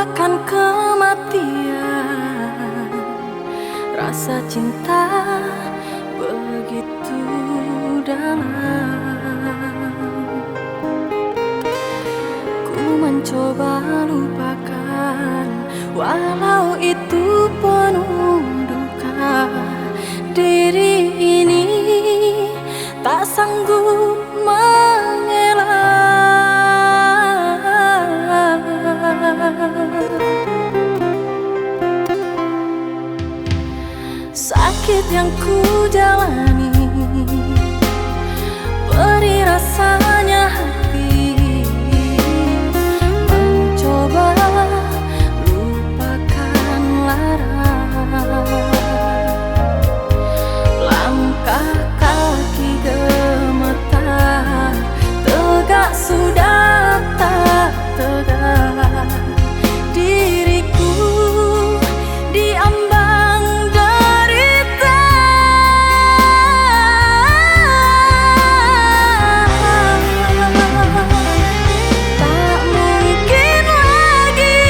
lupakan kematian. Rasa cinta begitu dalam. Ku mencoba lupakan, walau itu penuh duka. Diri ini tak sanggup mengelak. Sakit yang ku jalani, beri rasanya hati. Mencoba lupakan lara. Langkah kaki gemetar, tegak sudah tak tegak. Diriku diambang derita. Tak mungkin lagi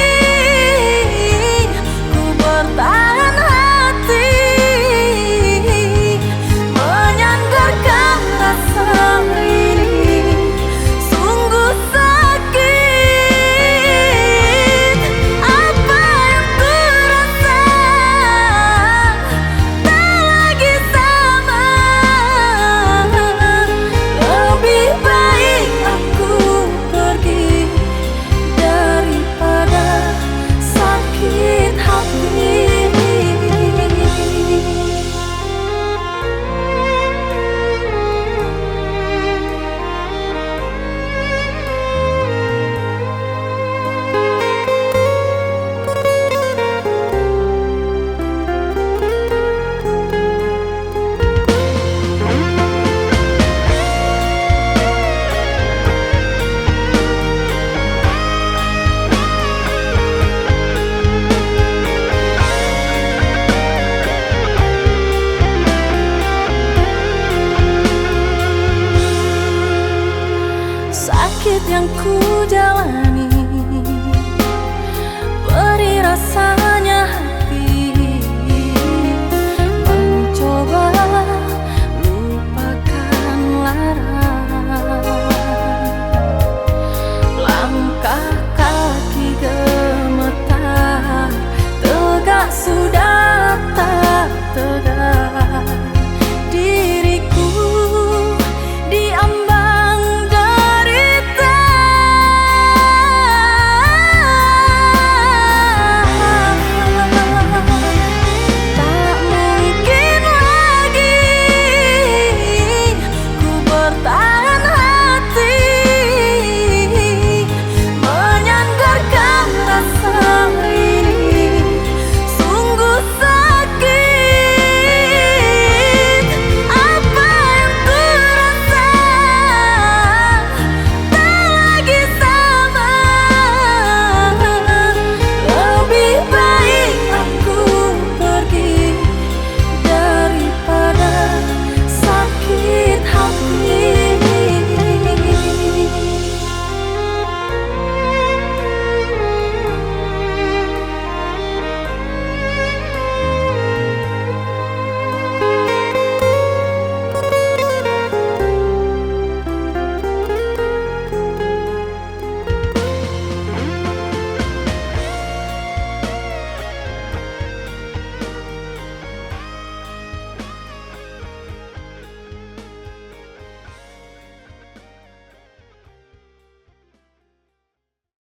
ku bertahan hati, menyandarkan rasa ini. Sungguh sakit apa yang ku rasa, tak lagi sama. Lebih baik aku pergi daripada sakit hati. Sakit yang ku jalani,